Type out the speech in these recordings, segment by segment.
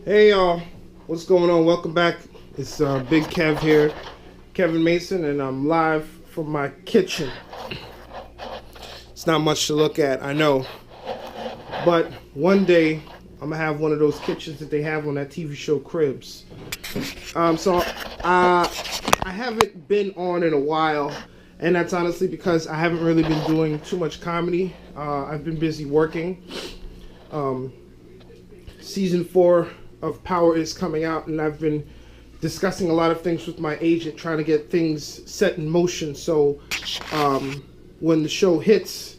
Hey y'all, what's going on? Welcome back. It's Big Kev here, Kevin Mason, and I'm live from my kitchen. It's not much to look at, I know, but one day I'm gonna have one of those kitchens that they have on that TV show Cribs. I haven't been on in a while, and that's honestly because I haven't really been doing too much comedy. I've been busy working. Season 4 of Power is coming out, and I've been discussing a lot of things with my agent, trying to get things set in motion. So when the show hits,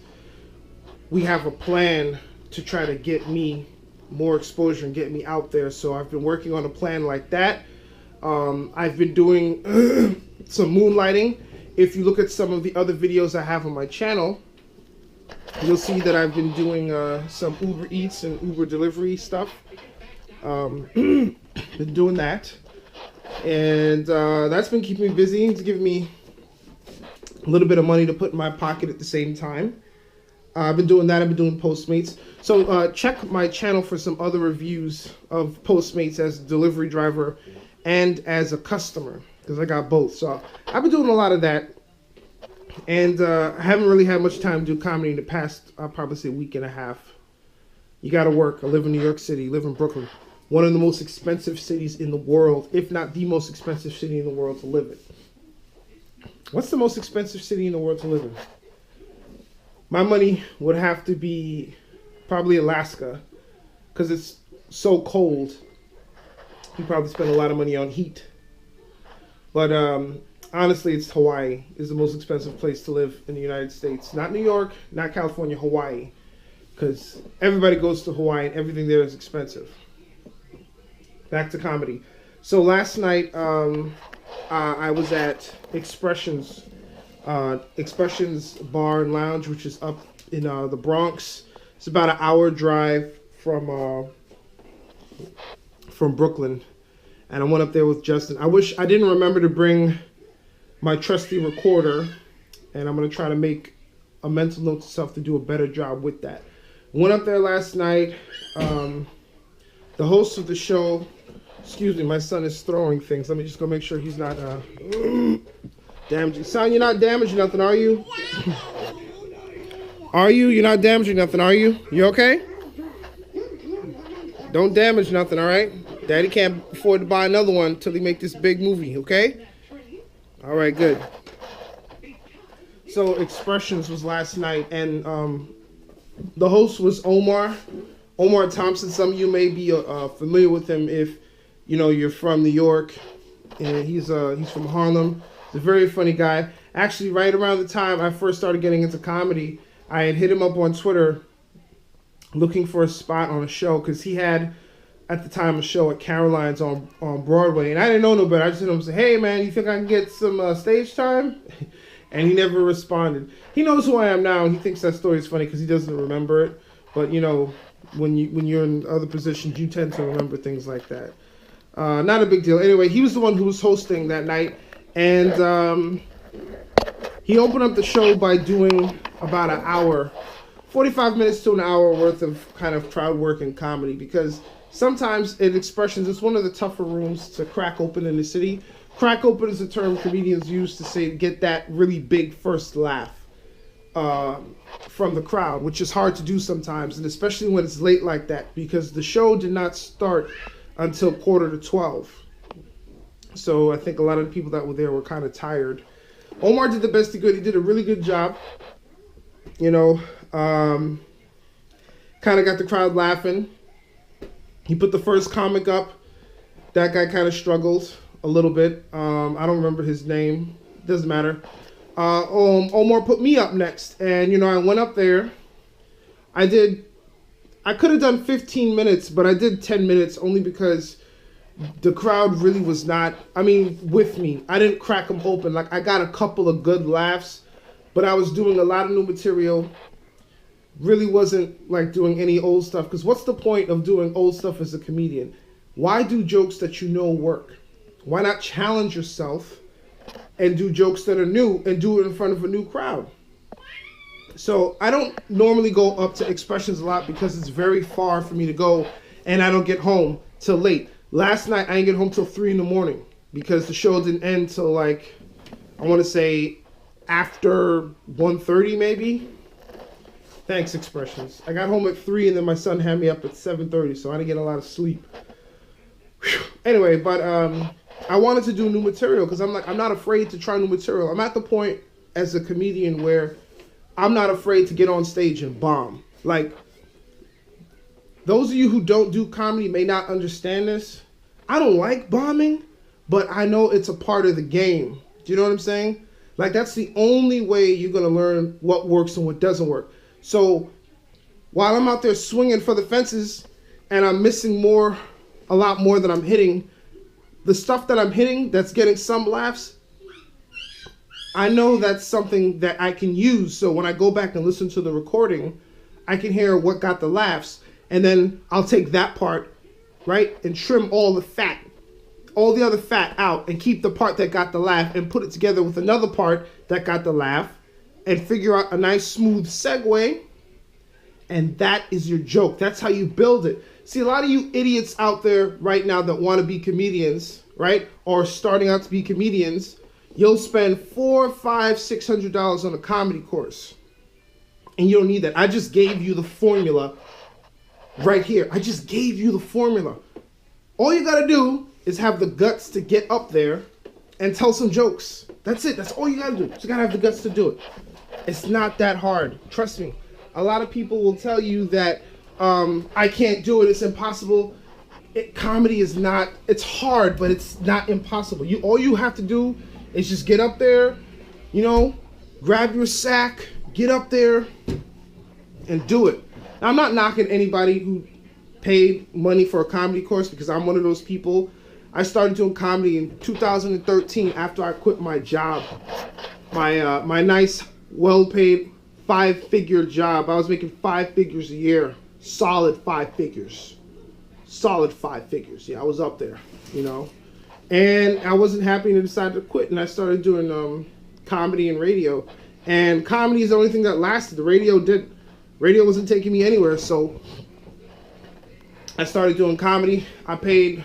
we have a plan to try to get me more exposure and get me out there. So I've been working on a plan like that. I've been doing some moonlighting. If you look at some of the other videos I have on my channel, you'll see that I've been doing some Uber Eats and Uber delivery stuff. Been doing that, and that's been keeping me busy. It's giving me a little bit of money to put in my pocket at the same time. I've been doing that. I've been doing Postmates. So check my channel for some other reviews of Postmates as a delivery driver and as a customer, because I got both. So I've been doing a lot of that, and I haven't really had much time to do comedy in the past, I'll probably say, week and a half. You got to work. I live in New York City, live in Brooklyn. One of the most expensive cities in the world, if not the most expensive city in the world to live in. What's the most expensive city in the world to live in? My money would have to be probably Alaska, because it's so cold. You probably spend a lot of money on heat. But honestly, it's Hawaii is the most expensive place to live in the United States. Not New York, not California, Hawaii. Because everybody goes to Hawaii and everything there is expensive. Back to comedy. So last night I was at Expressions Bar and Lounge, which is up in the Bronx. It's about an hour drive from Brooklyn. And I went up there with Justin. I wish I didn't remember to bring my trusty recorder, and I'm going to try to make a mental note to self to do a better job with that. Went up there last night. The host of the show, excuse me, my son is throwing things. Let me just go make sure he's not damaging. Son, you're not damaging nothing, are you? Are you? You're not damaging nothing, are you? You okay? Don't damage nothing, all right? Daddy can't afford to buy another one until he make this big movie, okay? All right, good. So Expressions was last night, and the host was Omar Thompson. Some of you may be familiar with him if you're from New York, and he's from Harlem. He's a very funny guy. Actually, right around the time I first started getting into comedy, I had hit him up on Twitter looking for a spot on a show, because he had at the time a show at Caroline's on Broadway, and I didn't know no better. I just hit him and said, "Hey man, you think I can get some stage time?" And he never responded. He knows who I am now, and he thinks that story is funny because he doesn't remember it. But when you're in other positions, you tend to remember things like that. Not a big deal. Anyway, he was the one who was hosting that night, and he opened up the show by doing about an hour, 45 minutes to an hour worth of kind of crowd work and comedy, because sometimes in Expressions, it's one of the tougher rooms to crack open in the city. Crack open is a term comedians use to say get that really big first laugh from the crowd, which is hard to do sometimes, and especially when it's late like that, because the show did not start until 11:45. So I think a lot of the people that were there were kind of tired. Omar did the best he could. He did a really good job. Kind of got the crowd laughing. He put the first comic up. That guy kind of struggled a little bit. I don't remember his name. Doesn't matter. Omar put me up next, and I went up there. I could have done 15 minutes, but I did 10 minutes only because the crowd really was not, with me. I didn't crack them open. Like, I got a couple of good laughs, but I was doing a lot of new material. Really wasn't like doing any old stuff, because what's the point of doing old stuff as a comedian? Why do jokes that work? Why not challenge yourself and do jokes that are new and do it in front of a new crowd? So I don't normally go up to Expressions a lot because it's very far for me to go, and I don't get home till late. Last night I didn't get home till 3 in the morning because the show didn't end till like, I want to say after 1:30 maybe. Thanks, Expressions. I got home at 3 and then my son had me up at 7:30, so I didn't get a lot of sleep. Whew. Anyway, but I wanted to do new material because I'm not afraid to try new material. I'm at the point as a comedian where I'm not afraid to get on stage and bomb. Like, those of you who don't do comedy may not understand this. I don't like bombing, but I know it's a part of the game. Do you know what I'm saying? Like, that's the only way you're going to learn what works and what doesn't work. So while I'm out there swinging for the fences and I'm missing a lot more than I'm hitting, the stuff that I'm hitting that's getting some laughs, I know that's something that I can use. So when I go back and listen to the recording, I can hear what got the laughs. And then I'll take that part, right, and trim all the fat, all the other fat out, and keep the part that got the laugh and put it together with another part that got the laugh and figure out a nice smooth segue. And that is your joke. That's how you build it. See, a lot of you idiots out there right now that want to be comedians, right, or starting out to be comedians, you'll spend $400, $500, $600 on a comedy course. And you don't need that. I just gave you the formula right here. I just gave you the formula. All you got to do is have the guts to get up there and tell some jokes. That's it. That's all you got to do. You just got to have the guts to do it. It's not that hard. Trust me. A lot of people will tell you that I can't do it. It's impossible. Comedy is not, it's hard, but it's not impossible. All you have to do is just get up there, grab your sack, get up there and do it. Now, I'm not knocking anybody who paid money for a comedy course because I'm one of those people. I started doing comedy in 2013 after I quit my job, my nice, well-paid 5-figure job. I was making 5 figures a year, solid 5 figures, Yeah, I was up there, and I wasn't happy and I decided to quit. And I started doing comedy and radio. And comedy is the only thing that lasted. The radio wasn't taking me anywhere, so I started doing comedy. I paid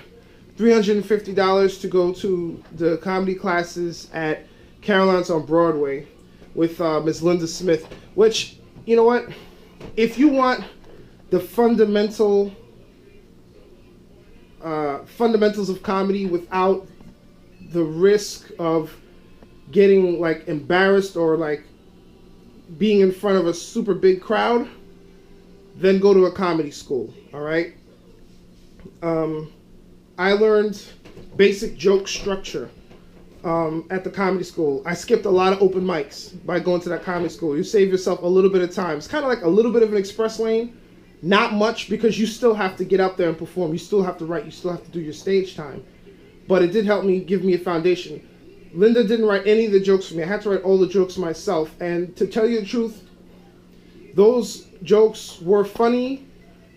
$350 to go to the comedy classes at Caroline's on Broadway with Miss Linda Smith, which, you know what? If you want the fundamentals of comedy without the risk of getting like embarrassed or like being in front of a super big crowd, then go to a comedy school. All right. I learned basic joke structure at the comedy school. I skipped a lot of open mics by going to that comedy school. You save yourself a little bit of time. It's kind of like a little bit of an express lane. Not much, because you still have to get up there and perform. You still have to write. You still have to do your stage time. But it did help me, give me a foundation. Linda didn't write any of the jokes for me. I had to write all the jokes myself. And to tell you the truth, those jokes were funny,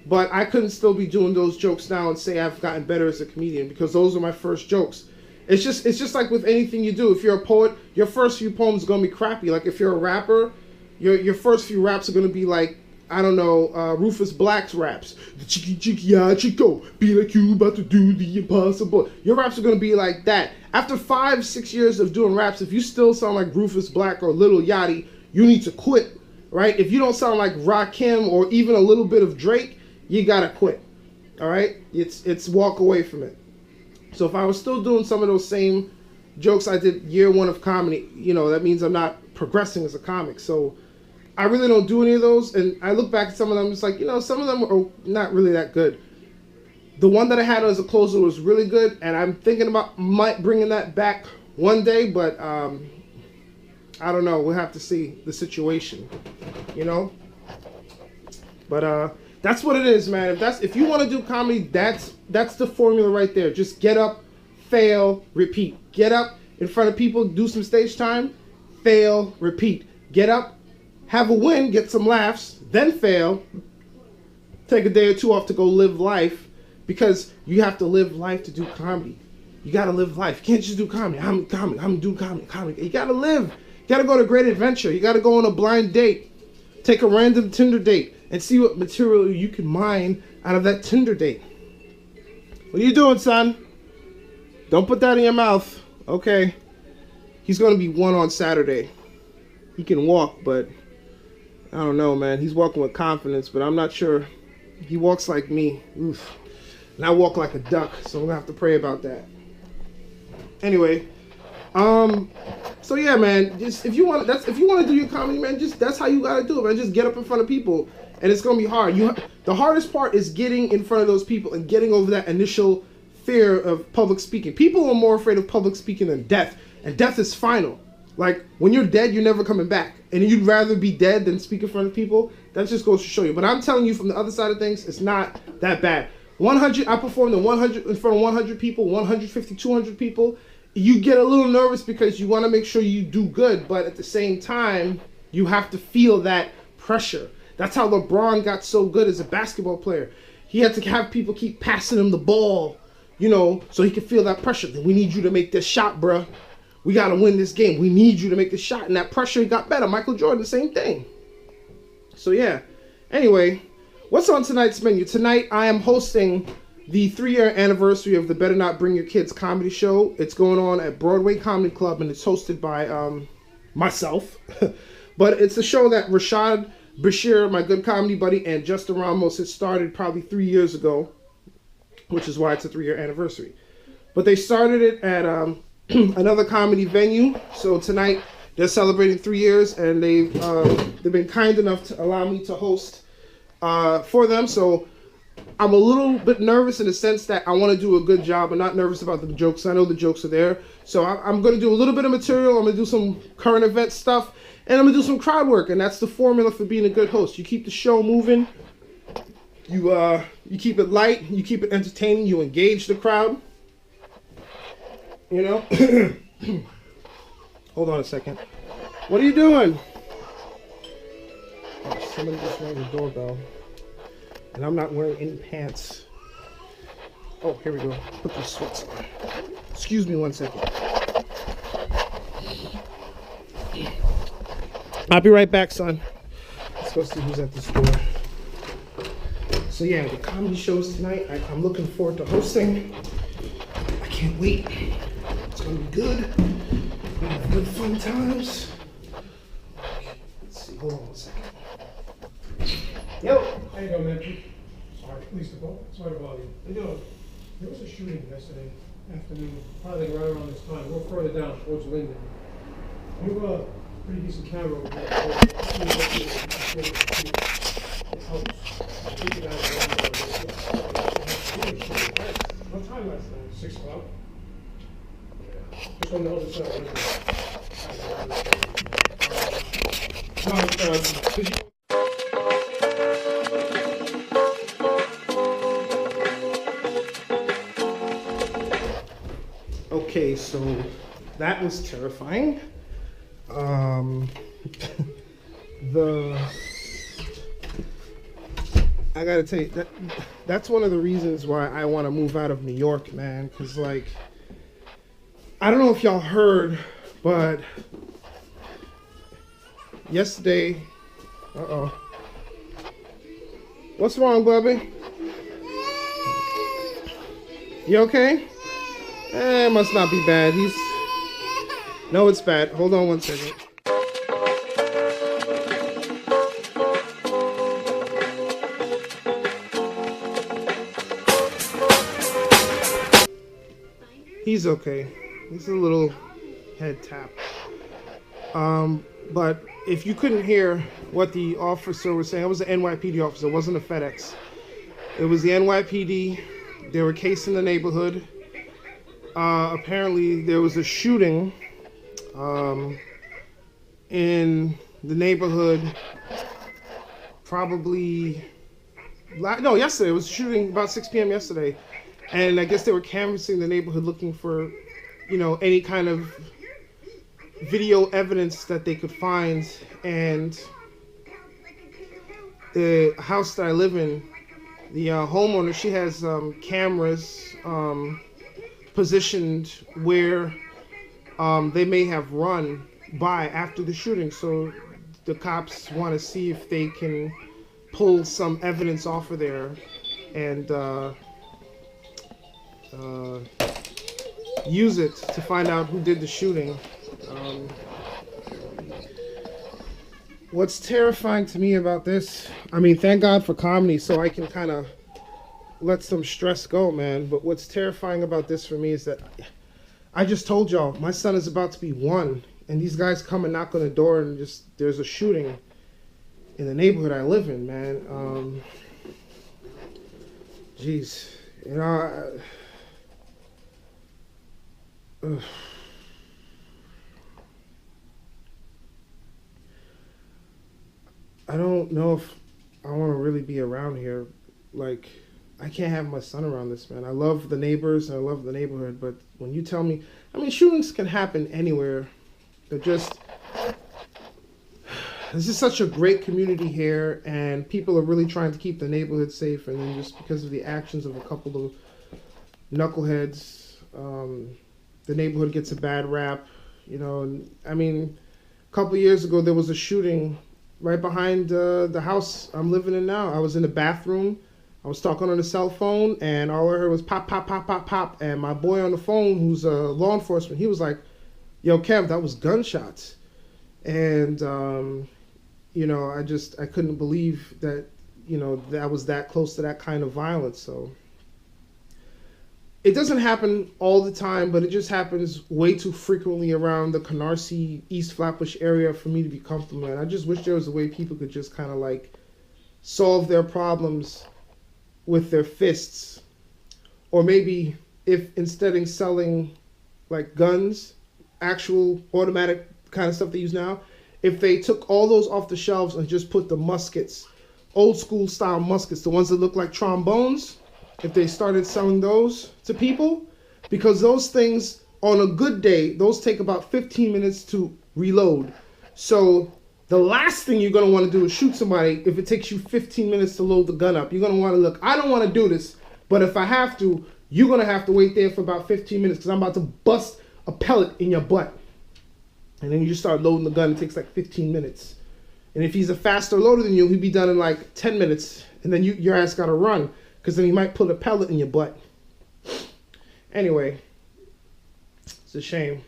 but I couldn't still be doing those jokes now and say I've gotten better as a comedian, because those are my first jokes. It's just like with anything you do. If you're a poet, your first few poems are going to be crappy. Like if you're a rapper, your first few raps are going to be like, I don't know, Rufus Black's raps. Yeah, Chico, be like you about to do the impossible. Your raps are going to be like that. After 5-6 years of doing raps, if you still sound like Rufus Black or Lil Yachty, you need to quit, right? If you don't sound like Rakim or even a little bit of Drake, you got to quit, all right? It's walk away from it. So if I was still doing some of those same jokes I did year one of comedy, that means I'm not progressing as a comic. So I really don't do any of those, and I look back at some of them, it's like, some of them are not really that good. The one that I had as a closer was really good, and I'm thinking about might bringing that back one day, but I don't know. We'll have to see the situation, But that's what it is, man. If you want to do comedy, that's the formula right there. Just get up, fail, repeat. Get up in front of people, do some stage time, fail, repeat. Get up, have a win, get some laughs, then fail, take a day or two off to go live life, because you have to live life to do comedy. You got to live life. You can't just do comedy. I'm doing comedy. You got to live. You got to go on a great adventure. You got to go on a blind date. Take a random Tinder date and see what material you can mine out of that Tinder date. What are you doing, son? Don't put that in your mouth. Okay. He's going to be 1 on Saturday. He can walk, but I don't know, man. He's walking with confidence, but I'm not sure. He walks like me. Oof. And I walk like a duck, so we're going to have to pray about that. Anyway, so yeah, man, just if you want to do your comedy, man, just that's how you got to do it, man. Just get up in front of people, and it's going to be hard. The hardest part is getting in front of those people and getting over that initial fear of public speaking. People are more afraid of public speaking than death, and death is final. Like, when you're dead, you're never coming back. And you'd rather be dead than speak in front of people. That just goes to show you. But I'm telling you, from the other side of things, it's not that bad. I performed in front of 100 people, 150, 200 people. You get a little nervous because you want to make sure you do good. But at the same time, you have to feel that pressure. That's how LeBron got so good as a basketball player. He had to have people keep passing him the ball, so he could feel that pressure. We need you to make this shot, bruh. We got to win this game. We need you to make the shot. And that pressure got better. Michael Jordan, the same thing. So, yeah. Anyway, what's on tonight's menu? Tonight, I am hosting the 3-year anniversary of the Better Not Bring Your Kids comedy show. It's going on at Broadway Comedy Club, and it's hosted by myself. But it's a show that Rashad Bashir, my good comedy buddy, and Justin Ramos had started probably 3 years ago, which is why it's a 3-year anniversary. But they started it at another comedy venue. So tonight they're celebrating 3 years, and they've been kind enough to allow me to host for them. So I'm a little bit nervous in the sense that I want to do a good job. I'm not nervous about the jokes. I know the jokes are there. So I'm going to do a little bit of material. I'm going to do some current event stuff, and I'm going to do some crowd work. And that's the formula for being a good host. You keep the show moving. You keep it light. You keep it entertaining. You engage the crowd. Hold on a second. What are you doing? Oh, somebody just rang the doorbell. And I'm not wearing any pants. Oh, here we go. Put these sweats on. Excuse me 1 second. I'll be right back, son. Let's go see who's at this door. So yeah, the comedy shows tonight. I'm looking forward to hosting. I can't wait. It's gonna be good. We'll have good fun times. Let's see. Hold on 1 second. Yo. How you doing, man? Sorry, police department. Sorry to bother you. How you doing? There was a shooting yesterday afternoon, probably right around this time, a little further down towards Linden. We have a pretty decent camera over there. What time last night? 6 o'clock? Yeah. Just on the other side. Okay, so that was terrifying. I gotta tell you, that's one of the reasons why I want to move out of New York, man. Cause like, I don't know if y'all heard, but yesterday, what's wrong, Bubby? You okay? It must not be bad. No, it's bad. Hold on 1 second. He's okay. He's a little head tap. But if you couldn't hear what the officer was saying, it was the NYPD officer. It wasn't a FedEx. It was the NYPD. They were casing the neighborhood. Apparently there was a shooting in the neighborhood yesterday. It was a shooting about 6 p.m. yesterday. And I guess they were canvassing the neighborhood looking for, any kind of video evidence that they could find. And the house that I live in, the homeowner, she has cameras positioned where they may have run by after the shooting. So the cops want to see if they can pull some evidence off of there and use it to find out who did the shooting. What's terrifying to me about this, I mean, thank God for comedy, so I can kind of let some stress go, man. But what's terrifying about this for me is that I just told y'all, my son is about to be 1, and these guys come and knock on the door, and just there's a shooting in the neighborhood I live in, man. Jeez, you know, I don't know if I want to really be around here. Like, I can't have my son around this, man. I love the neighbors and I love the neighborhood, but when you tell me, I mean, shootings can happen anywhere. They're just, this is such a great community here, and people are really trying to keep the neighborhood safe, and then just because of the actions of a couple of knuckleheads, the neighborhood gets a bad rap, you know. And I mean, a couple of years ago, there was a shooting right behind the house I'm living in now. I was in the bathroom. I was talking on the cell phone, and all I heard was pop, pop, pop, pop, pop. And my boy on the phone, who's law enforcement, he was like, "Yo, Kev, that was gunshots." And, you know, I couldn't believe that, you know, that was that close to that kind of violence. So it doesn't happen all the time, but it just happens way too frequently around the Canarsie, East Flatbush area for me to be comfortable. And I just wish there was a way people could just kind of like solve their problems with their fists. Or maybe if instead of selling like guns, actual automatic kind of stuff they use now, if they took all those off the shelves and just put the muskets, old school style muskets, the ones that look like trombones, if they started selling those to people, because those things on a good day, those take about 15 minutes to reload. So the last thing you're going to want to do is shoot somebody if it takes you 15 minutes to load the gun up. You're going to want to look, I don't want to do this, but if I have to, you're going to have to wait there for about 15 minutes because I'm about to bust a pellet in your butt. And then you just start loading the gun. It takes like 15 minutes. And if he's a faster loader than you, he'll be done in like 10 minutes. And then your ass got to run because then he might put a pellet in your butt. Anyway, it's a shame.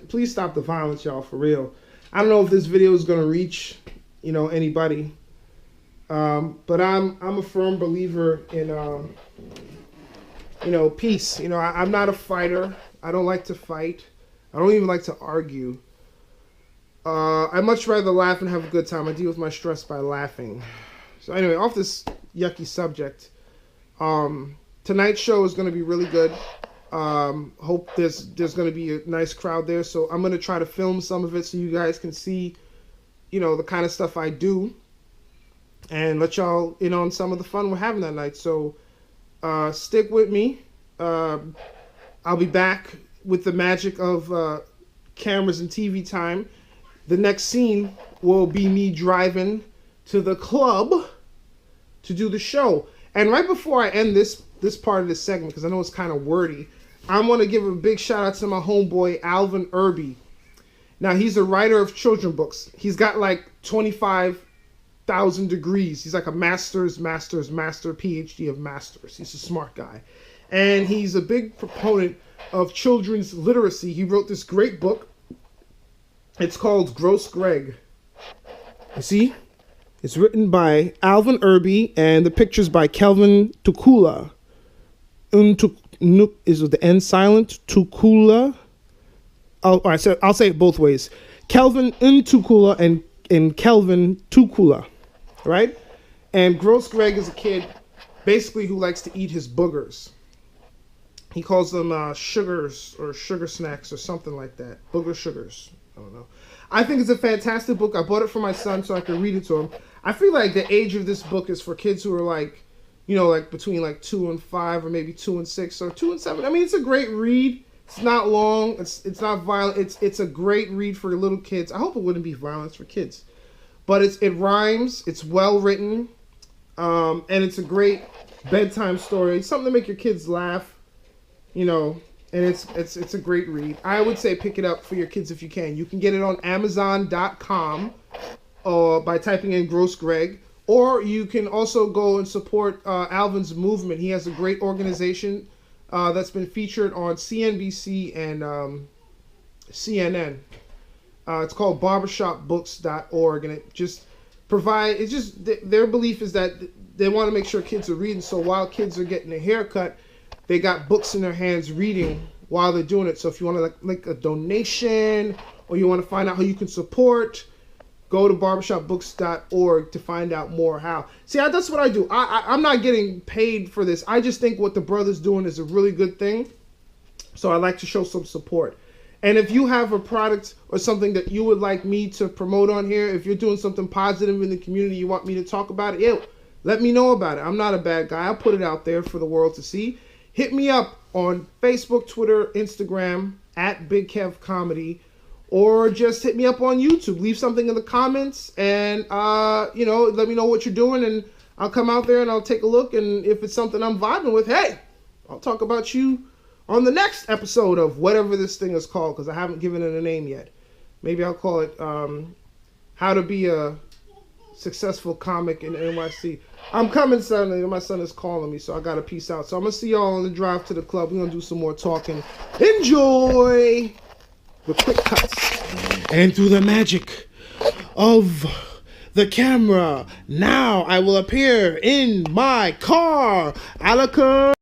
Please stop the violence, y'all, for real. I don't know if this video is going to reach, you know, anybody. But I'm a firm believer in, you know, peace. You know, I'm not a fighter. I don't like to fight. I don't even like to argue. I much rather laugh and have a good time. I deal with my stress by laughing. So anyway, off this yucky subject, tonight's show is going to be really good. Hope there's going to be a nice crowd there. So I'm going to try to film some of it so you guys can see, you know, the kind of stuff I do, and let y'all in on some of the fun we're having that night. So stick with me. I'll be back with the magic of cameras and TV time. The next scene will be me driving to the club to do the show. And right before I end this part of this segment, because I know it's kind of wordy, I want to give a big shout out to my homeboy Alvin Irby. Now, he's a writer of children books. He's got like 25,000 degrees. He's like a master, PhD of masters. He's a smart guy. And he's a big proponent of children's literacy. He wrote this great book. It's called Gross Greg. You see? It's written by Alvin Irby, and the picture's by Kelvin Tukula. Is with the N silent. Tukula. Oh, all right, so I'll say it both ways. Kelvin Tukula and Kelvin Tukula. Right? And Gross Greg is a kid basically who likes to eat his boogers. He calls them sugars or sugar snacks or something like that. Booger sugars. I don't know. I think it's a fantastic book. I bought it for my son so I could read it to him. I feel like the age of this book is for kids who are like, you know, like between like 2 and 5 or maybe 2 and 6 or 2 and 7. I mean, it's a great read. It's not long. It's not violent. It's a great read for little kids. I hope it wouldn't be violence for kids. But it rhymes. It's well written. And it's a great bedtime story. It's something to make your kids laugh. You know, and it's a great read. I would say pick it up for your kids if you can. You can get it on Amazon.com by typing in Gross Greg. Or you can also go and support Alvin's movement. He has a great organization that's been featured on CNBC and CNN. It's called barbershopbooks.org, and it just their belief is that they want to make sure kids are reading. So while kids are getting a haircut, they got books in their hands reading while they're doing it. So if you want to make a donation or you want to find out how you can support, go to barbershopbooks.org to find out more how. See, that's what I do. I'm not getting paid for this. I just think what the brother's doing is a really good thing. So I like to show some support. And if you have a product or something that you would like me to promote on here, if you're doing something positive in the community, you want me to talk about it, let me know about it. I'm not a bad guy. I'll put it out there for the world to see. Hit me up on Facebook, Twitter, Instagram, at Big Kev Comedy, or just hit me up on YouTube. Leave something in the comments and, let me know what you're doing, and I'll come out there and I'll take a look. And if it's something I'm vibing with, hey, I'll talk about you on the next episode of whatever this thing is called, because I haven't given it a name yet. Maybe I'll call it How to Be a Successful Comic in NYC. I'm coming Sunday. My son is calling me, so I got to peace out. So I'm going to see y'all on the drive to the club. We're going to do some more talking. Enjoy the quick cuts. And through the magic of the camera, now I will appear in my car. Alaka.